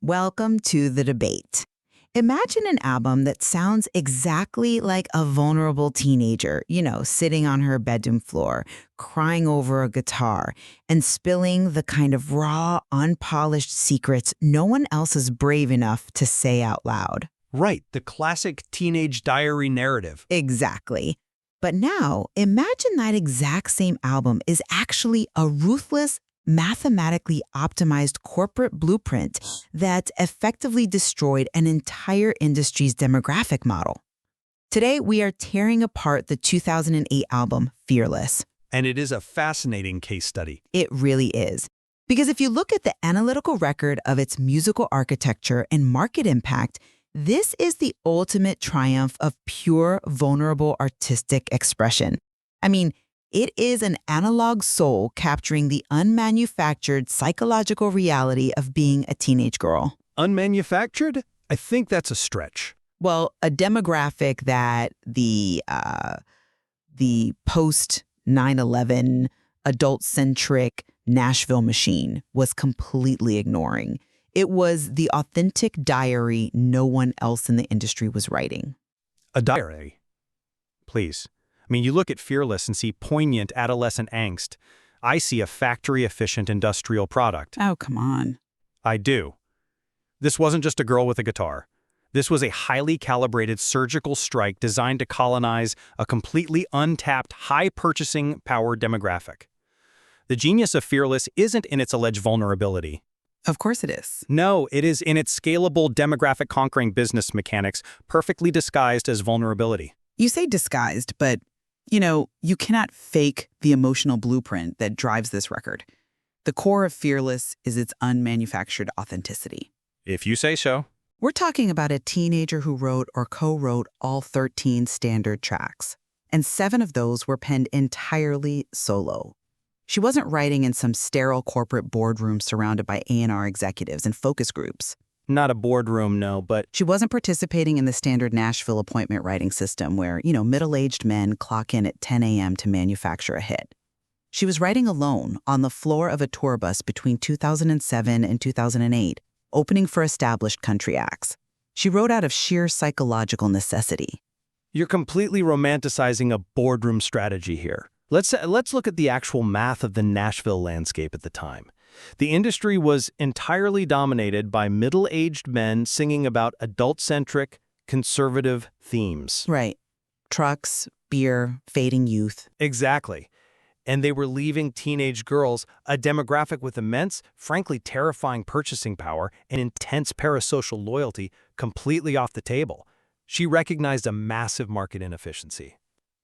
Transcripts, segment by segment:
Welcome to the debate. Imagine an album that sounds exactly like a vulnerable teenager, sitting on her bedroom floor, crying over a guitar, and spilling the kind of raw, unpolished secrets no one else is brave enough to say out loud. Right, the classic teenage diary narrative. Exactly. But now, imagine that exact same album is actually a ruthless, mathematically optimized corporate blueprint that effectively destroyed an entire industry's demographic model. Today, we are tearing apart the 2008 album, Fearless. And it is a fascinating case study. It really is. Because if you look at the analytical record of its musical architecture and market impact, this is the ultimate triumph of pure, vulnerable artistic expression. I mean, it is an analog soul capturing the unmanufactured psychological reality of being a teenage girl. Unmanufactured? I think that's a stretch. Well, a demographic that the post-9/11 adult-centric Nashville machine was completely ignoring. It was the authentic diary no one else in the industry was writing. A diary? Please. I mean, you look at Fearless and see poignant adolescent angst. I see a factory-efficient industrial product. Oh, come on. I do. This wasn't just a girl with a guitar. This was a highly calibrated surgical strike designed to colonize a completely untapped, high-purchasing power demographic. The genius of Fearless isn't in its alleged vulnerability. Of course it is. No, it is in its scalable demographic-conquering business mechanics, perfectly disguised as vulnerability. You say disguised, but you cannot fake the emotional blueprint that drives this record. The core of Fearless is its unmanufactured authenticity. If you say so. We're talking about a teenager who wrote or co-wrote all 13 standard tracks, and 7 of those were penned entirely solo. She wasn't writing in some sterile corporate boardroom surrounded by A&R executives and focus groups. Not a boardroom, no, but She wasn't participating in the standard Nashville appointment writing system where, middle-aged men clock in at 10 a.m. to manufacture a hit. She was writing alone on the floor of a tour bus between 2007 and 2008, opening for established country acts. She wrote out of sheer psychological necessity. you're completely romanticizing a boardroom strategy here. Let's look at the actual math of the Nashville landscape at the time. The industry was entirely dominated by middle-aged men singing about adult-centric, conservative themes. Right. Trucks, beer, fading youth. Exactly. And they were leaving teenage girls, a demographic with immense, frankly terrifying purchasing power and intense parasocial loyalty, completely off the table. She recognized a massive market inefficiency.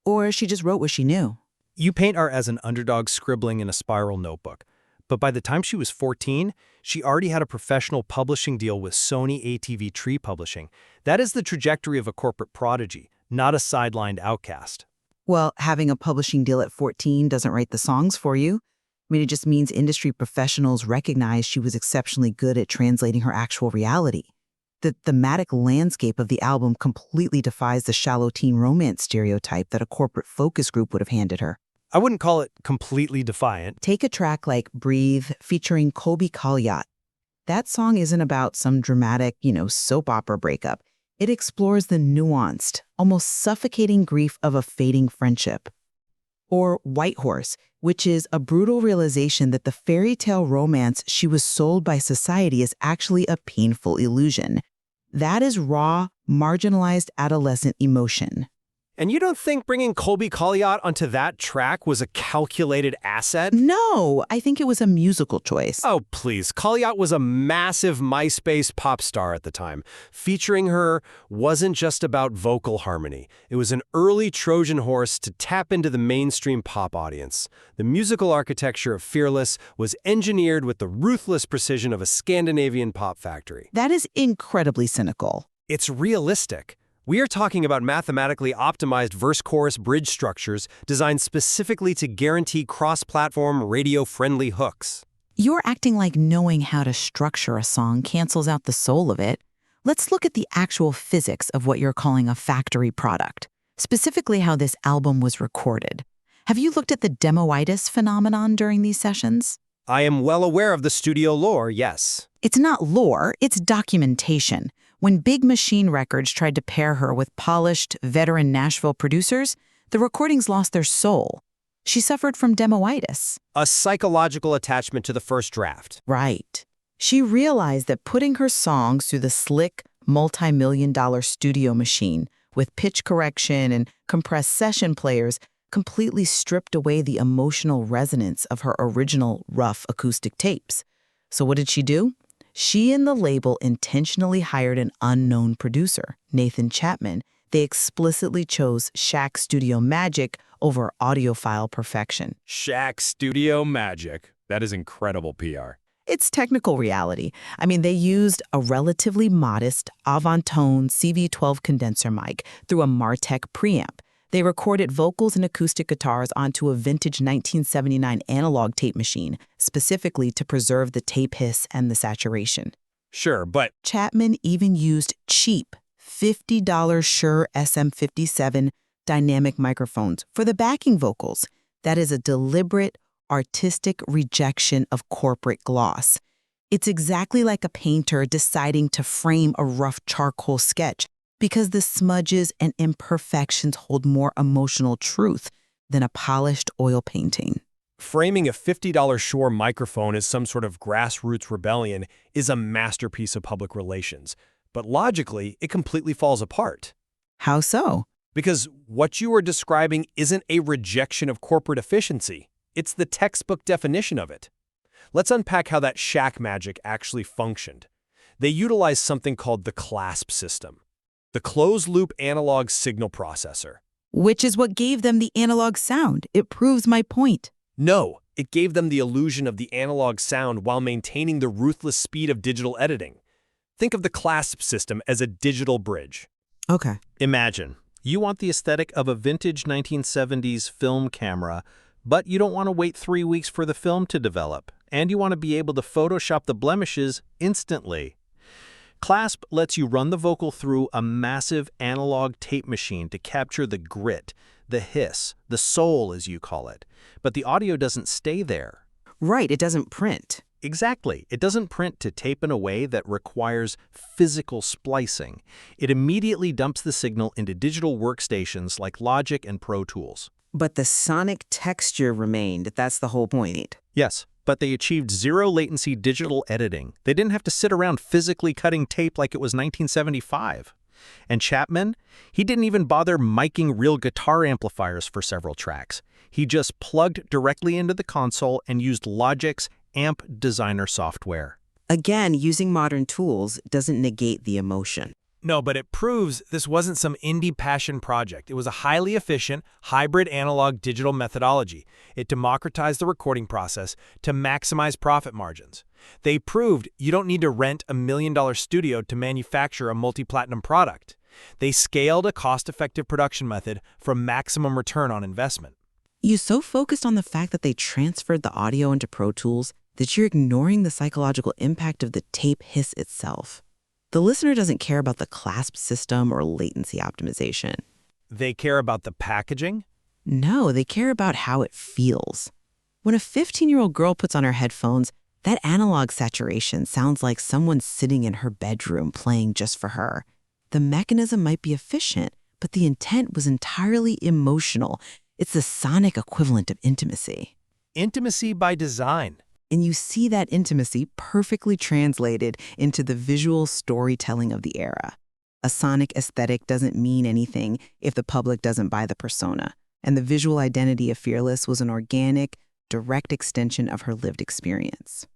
Or she just wrote what she knew. You paint her as an underdog scribbling in a spiral notebook. But by the time she was 14, she already had a professional publishing deal with Sony ATV Tree Publishing. That is the trajectory of a corporate prodigy, not a sidelined outcast. Well, having a publishing deal at 14 doesn't write the songs for you. I mean, it just means industry professionals recognized she was exceptionally good at translating her actual reality. The thematic landscape of the album completely defies the shallow teen romance stereotype that a corporate focus group would have handed her. I wouldn't call it completely defiant. Take a track like Breathe featuring Colby Colliot. That song isn't about some dramatic, soap opera breakup. It explores the nuanced, almost suffocating grief of a fading friendship. Or White Horse, which is a brutal realization that the fairy tale romance she was sold by society is actually a painful illusion. That is raw, marginalized adolescent emotion. And you don't think bringing Colby Colliot onto that track was a calculated asset? No, I think it was a musical choice. Oh, please. Colliot was a massive MySpace pop star at the time. Featuring her wasn't just about vocal harmony. It was an early Trojan horse to tap into the mainstream pop audience. The musical architecture of Fearless was engineered with the ruthless precision of a Scandinavian pop factory. That is incredibly cynical. It's realistic. We are talking about mathematically optimized verse-chorus bridge structures designed specifically to guarantee cross-platform, radio-friendly hooks. You're acting like knowing how to structure a song cancels out the soul of it. Let's look at the actual physics of what you're calling a factory product, specifically how this album was recorded. Have you looked at the demoitis phenomenon during these sessions? I am well aware of the studio lore, yes. It's not lore, it's documentation. When Big Machine Records tried to pair her with polished, veteran Nashville producers, the recordings lost their soul. She suffered from demoitis. A psychological attachment to the first draft. Right. She realized that putting her songs through the slick, multi-million-dollar studio machine with pitch correction and compressed session players completely stripped away the emotional resonance of her original rough acoustic tapes. So what did she do? She and the label intentionally hired an unknown producer, Nathan Chapman. They explicitly chose Shack Studio Magic over audiophile perfection. Shack Studio Magic. That is incredible PR. It's technical reality. I mean, they used a relatively modest Avant-Tone CV12 condenser mic through a Martech preamp. They recorded vocals and acoustic guitars onto a vintage 1979 analog tape machine, specifically to preserve the tape hiss and the saturation. Sure, but Chapman even used cheap $50 Shure SM57 dynamic microphones for the backing vocals. That is a deliberate, artistic rejection of corporate gloss. It's exactly like a painter deciding to frame a rough charcoal sketch because the smudges and imperfections hold more emotional truth than a polished oil painting. framing a $50 Shure microphone as some sort of grassroots rebellion is a masterpiece of public relations. But logically, it completely falls apart. How so? Because what you are describing isn't a rejection of corporate efficiency. It's the textbook definition of it. Let's unpack how that Shack Magic actually functioned. They utilized something called the CLASP system, the closed-loop analog signal processor. Which is what gave them the analog sound. It proves my point. No, it gave them the illusion of the analog sound while maintaining the ruthless speed of digital editing. Think of the CLASP system as a digital bridge. Okay. Imagine, you want the aesthetic of a vintage 1970s film camera, but you don't want to wait 3 weeks for the film to develop, and you want to be able to Photoshop the blemishes instantly. CLASP lets you run the vocal through a massive analog tape machine to capture the grit, the hiss, the soul as you call it. But the audio doesn't stay there. Right, it doesn't print. Exactly. It doesn't print to tape in a way that requires physical splicing. It immediately dumps the signal into digital workstations like Logic and Pro Tools. But the sonic texture remained. That's the whole point. Yes, but they achieved zero latency digital editing. They didn't have to sit around physically cutting tape like it was 1975. And Chapman, he didn't even bother miking real guitar amplifiers for several tracks. He just plugged directly into the console and used Logic's Amp Designer software. Again, using modern tools doesn't negate the emotion. No, but it proves this wasn't some indie passion project. It was a highly efficient, hybrid analog-digital methodology. It democratized the recording process to maximize profit margins. They proved you don't need to rent a $1 million studio to manufacture a multi-platinum product. They scaled a cost-effective production method for maximum return on investment. You're so focused on the fact that they transferred the audio into Pro Tools that you're ignoring the psychological impact of the tape hiss itself. The listener doesn't care about the CLASP system or latency optimization. They care about the packaging? No, they care about how it feels. When a 15-year-old girl puts on her headphones, that analog saturation sounds like someone sitting in her bedroom playing just for her. The mechanism might be efficient, but the intent was entirely emotional. It's the sonic equivalent of intimacy. Intimacy by design. And you see that intimacy perfectly translated into the visual storytelling of the era. A sonic aesthetic doesn't mean anything if the public doesn't buy the persona. And the visual identity of Fearless was an organic, direct extension of her lived experience.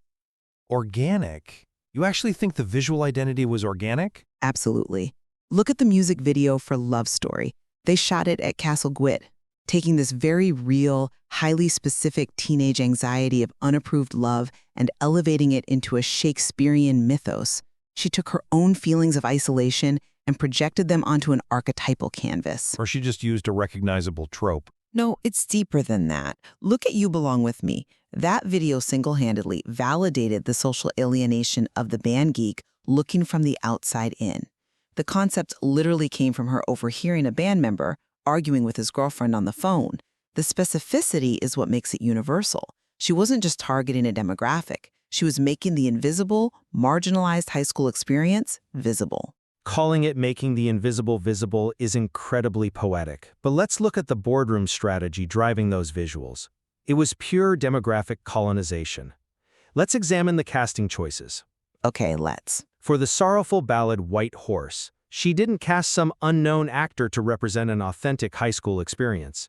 Organic? You actually think the visual identity was organic? Absolutely. Look at the music video for Love Story. They shot it at Castle Gwit, taking this very real, highly specific teenage anxiety of unapproved love and elevating it into a Shakespearean mythos. She took her own feelings of isolation and projected them onto an archetypal canvas. Or she just used a recognizable trope? No, it's deeper than that. Look at You Belong With Me. That video single-handedly validated the social alienation of the band geek looking from the outside in. The concept literally came from her overhearing a band member arguing with his girlfriend on the phone. The specificity is what makes it universal. She wasn't just targeting a demographic. She was making the invisible, marginalized high school experience visible. Calling it making the invisible visible is incredibly poetic. But let's look at the boardroom strategy driving those visuals. It was pure demographic colonization. Let's examine the casting choices. Okay, let's. For the sorrowful ballad White Horse, she didn't cast some unknown actor to represent an authentic high school experience.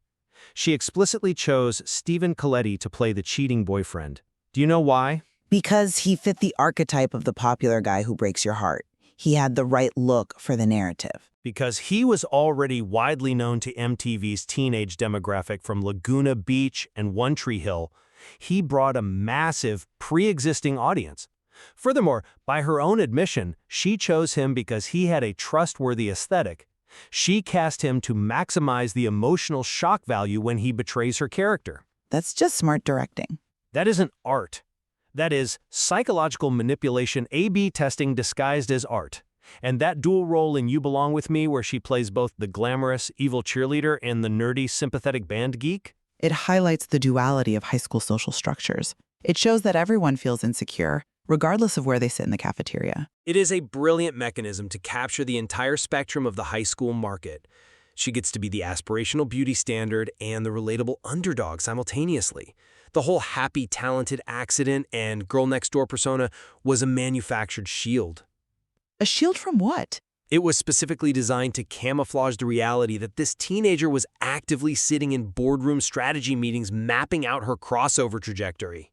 She explicitly chose Stephen Colletti to play the cheating boyfriend. Do you know why? Because he fit the archetype of the popular guy who breaks your heart. He had the right look for the narrative. Because he was already widely known to MTV's teenage demographic from Laguna Beach and One Tree Hill, he brought a massive, pre-existing audience. Furthermore, by her own admission, she chose him because he had a trustworthy aesthetic. She cast him to maximize the emotional shock value when he betrays her character. That's just smart directing. That isn't art. That is psychological manipulation A/B testing disguised as art. And that dual role in You Belong With Me, where she plays both the glamorous, evil cheerleader and the nerdy, sympathetic band geek? It highlights the duality of high school social structures. It shows that everyone feels insecure, regardless of where they sit in the cafeteria. It is a brilliant mechanism to capture the entire spectrum of the high school market. She gets to be the aspirational beauty standard and the relatable underdog simultaneously. The whole happy, talented accident and girl next door persona was a manufactured shield. A shield from what? It was specifically designed to camouflage the reality that this teenager was actively sitting in boardroom strategy meetings mapping out her crossover trajectory.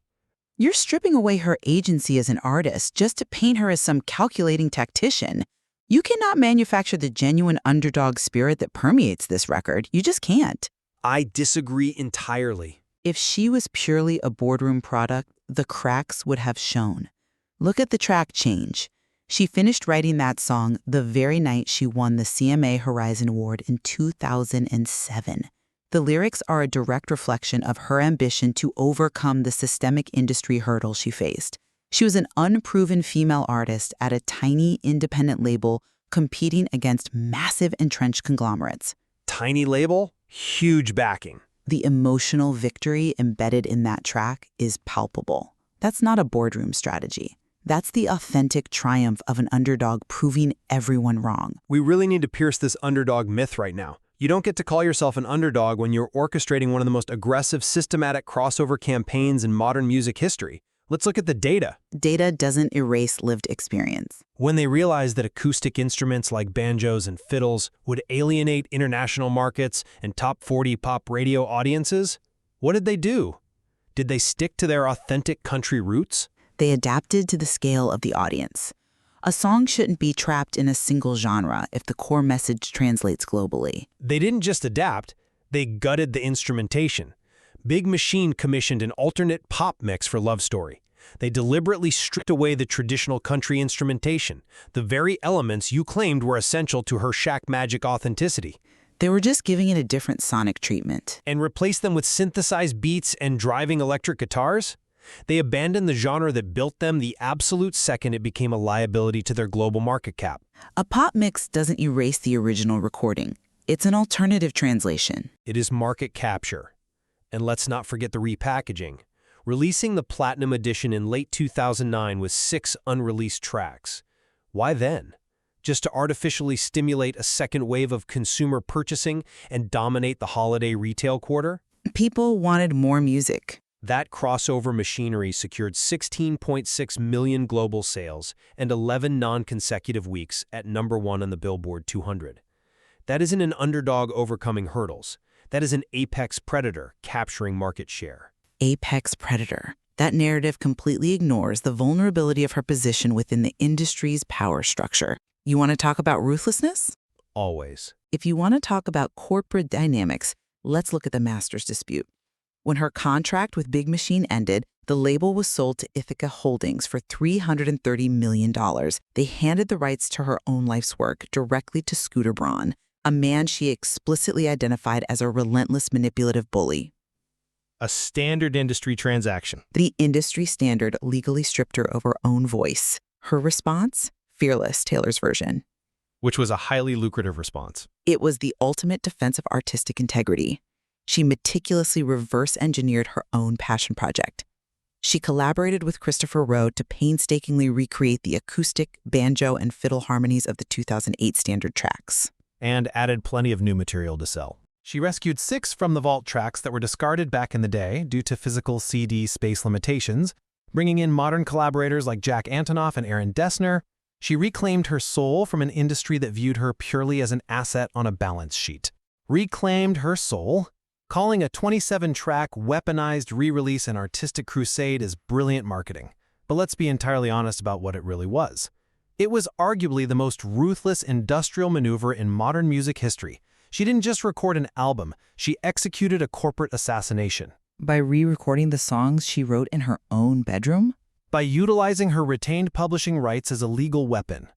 You're stripping away her agency as an artist just to paint her as some calculating tactician. You cannot manufacture the genuine underdog spirit that permeates this record. You just can't. I disagree entirely. If she was purely a boardroom product, the cracks would have shown. Look at the track change. She finished writing that song the very night she won the CMA Horizon Award in 2007. The lyrics are a direct reflection of her ambition to overcome the systemic industry hurdle she faced. She was an unproven female artist at a tiny independent label competing against massive entrenched conglomerates. Tiny label, huge backing. The emotional victory embedded in that track is palpable. That's not a boardroom strategy. That's the authentic triumph of an underdog proving everyone wrong. We really need to pierce this underdog myth right now. You don't get to call yourself an underdog when you're orchestrating one of the most aggressive, systematic crossover campaigns in modern music history. Let's look at the data. Data doesn't erase lived experience. When they realized that acoustic instruments like banjos and fiddles would alienate international markets and top 40 pop radio audiences, what did they do? Did they stick to their authentic country roots? They adapted to the scale of the audience. A song shouldn't be trapped in a single genre if the core message translates globally. They didn't just adapt, they gutted the instrumentation. Big Machine commissioned an alternate pop mix for Love Story. They deliberately stripped away the traditional country instrumentation, the very elements you claimed were essential to her Shack Magic authenticity. They were just giving it a different sonic treatment. And replaced them with synthesized beats and driving electric guitars? They abandoned the genre that built them the absolute second it became a liability to their global market cap. A pop mix doesn't erase the original recording. It's an alternative translation. It is market capture. And let's not forget the repackaging. Releasing the Platinum Edition in late 2009 with 6 unreleased tracks. Why then? Just to artificially stimulate a second wave of consumer purchasing and dominate the holiday retail quarter? People wanted more music. That crossover machinery secured 16.6 million global sales and 11 non-consecutive weeks at #1 on the Billboard 200. That isn't an underdog overcoming hurdles. That is an apex predator capturing market share. Apex predator. That narrative completely ignores the vulnerability of her position within the industry's power structure. You want to talk about ruthlessness? Always. If you want to talk about corporate dynamics, let's look at the master's dispute. When her contract with Big Machine ended, the label was sold to Ithaca Holdings for $330 million. They handed the rights to her own life's work directly to Scooter Braun, a man she explicitly identified as a relentless manipulative bully. A standard industry transaction. The industry standard legally stripped her of her own voice. Her response? Fearless, Taylor's version. Which was a highly lucrative response. It was the ultimate defense of artistic integrity. She meticulously reverse-engineered her own passion project. She collaborated with Christopher Rowe to painstakingly recreate the acoustic, banjo, and fiddle harmonies of the 2008 standard tracks. And added plenty of new material to sell. She rescued 6 from the vault tracks that were discarded back in the day due to physical CD space limitations, bringing in modern collaborators like Jack Antonoff and Aaron Dessner. She reclaimed her soul from an industry that viewed her purely as an asset on a balance sheet. Reclaimed her soul? Calling a 27-track weaponized re-release an artistic crusade is brilliant marketing. But let's be entirely honest about what it really was. It was arguably the most ruthless industrial maneuver in modern music history. She didn't just record an album, she executed a corporate assassination. By re-recording the songs she wrote in her own bedroom? By utilizing her retained publishing rights as a legal weapon.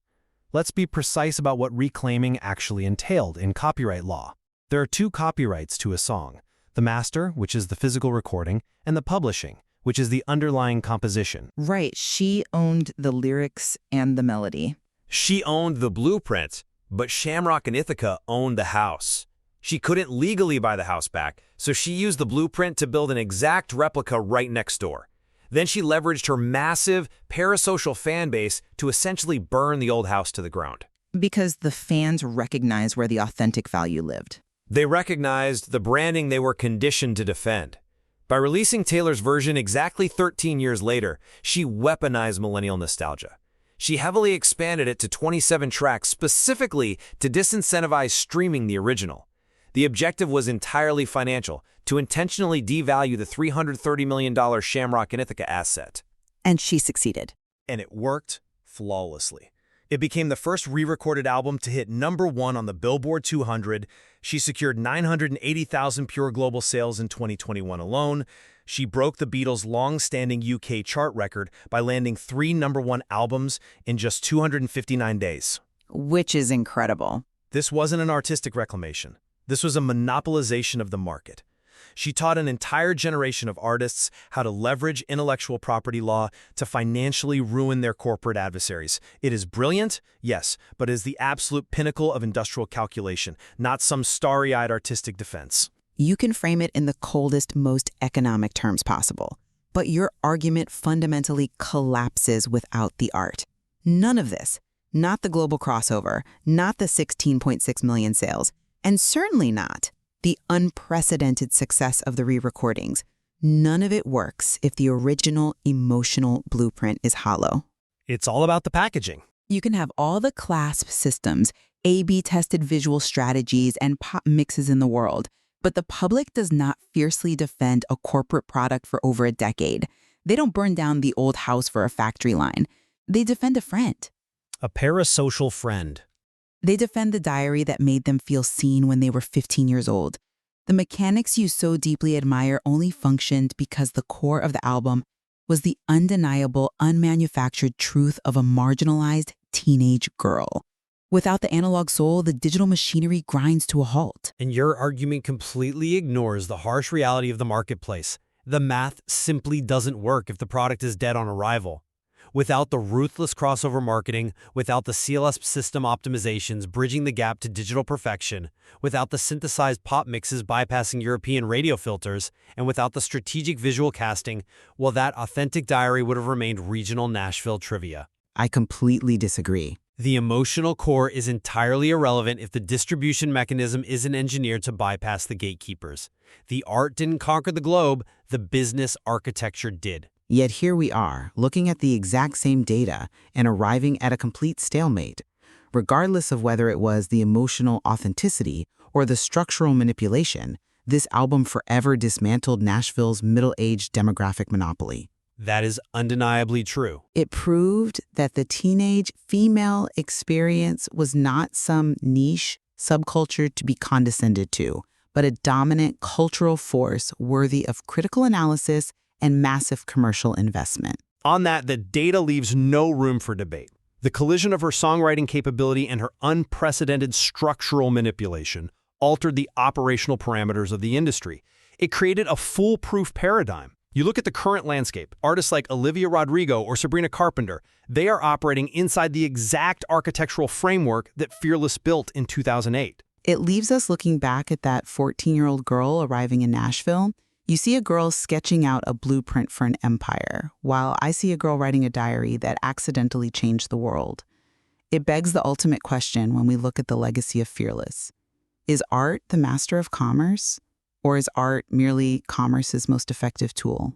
Let's be precise about what reclaiming actually entailed in copyright law. There are 2 copyrights to a song: the master, which is the physical recording, and the publishing, which is the underlying composition. Right, she owned the lyrics and the melody. She owned the blueprint, but Shamrock and Ithaca owned the house. She couldn't legally buy the house back, so she used the blueprint to build an exact replica right next door. Then she leveraged her massive, parasocial fan base to essentially burn the old house to the ground. Because the fans recognized where the authentic value lived. They recognized the branding they were conditioned to defend. By releasing Taylor's version exactly 13 years later, she weaponized millennial nostalgia. She heavily expanded it to 27 tracks specifically to disincentivize streaming the original. The objective was entirely financial, to intentionally devalue the $330 million Shamrock and Ithaca asset. And she succeeded. And it worked flawlessly. It became the first re-recorded album to hit #1 on the Billboard 200. She secured 980,000 pure global sales in 2021 alone. She broke the Beatles' long-standing UK chart record by landing 3 #1 albums in just 259 days. Which is incredible. This wasn't an artistic reclamation. This was a monopolization of the market. She taught an entire generation of artists how to leverage intellectual property law to financially ruin their corporate adversaries. It is brilliant, yes, but is the absolute pinnacle of industrial calculation, not some starry-eyed artistic defense. You can frame it in the coldest, most economic terms possible, but your argument fundamentally collapses without the art. None of this, not the global crossover, not the 16.6 million sales, and certainly not the unprecedented success of the re-recordings. None of it works if the original emotional blueprint is hollow. It's all about the packaging. You can have all the CLASP systems, A/B-tested visual strategies, and pop mixes in the world, but the public does not fiercely defend a corporate product for over a decade. They don't burn down the old house for a factory line. They defend a friend. A parasocial friend. They defend the diary that made them feel seen when they were 15 years old. The mechanics you so deeply admire only functioned because the core of the album was the undeniable, unmanufactured truth of a marginalized teenage girl. Without the analog soul, the digital machinery grinds to a halt. And your argument completely ignores the harsh reality of the marketplace. The math simply doesn't work if the product is dead on arrival. Without the ruthless crossover marketing, without the CLASP system optimizations bridging the gap to digital perfection, without the synthesized pop mixes bypassing European radio filters, and without the strategic visual casting, well, that authentic diary would have remained regional Nashville trivia. I completely disagree. The emotional core is entirely irrelevant if the distribution mechanism isn't engineered to bypass the gatekeepers. The art didn't conquer the globe, the business architecture did. Yet here we are, looking at the exact same data and arriving at a complete stalemate. Regardless of whether it was the emotional authenticity or the structural manipulation, this album forever dismantled Nashville's middle-aged demographic monopoly. That is undeniably true. It proved that the teenage female experience was not some niche subculture to be condescended to, but a dominant cultural force worthy of critical analysis and massive commercial investment. On that, the data leaves no room for debate. The collision of her songwriting capability and her unprecedented structural manipulation altered the operational parameters of the industry. It created a foolproof paradigm. You look at the current landscape, artists like Olivia Rodrigo or Sabrina Carpenter, they are operating inside the exact architectural framework that Fearless built in 2008. It leaves us looking back at that 14-year-old girl arriving in Nashville. You see a girl sketching out a blueprint for an empire, while I see a girl writing a diary that accidentally changed the world. It begs the ultimate question when we look at the legacy of Fearless. Is art the master of commerce? Or is art merely commerce's most effective tool?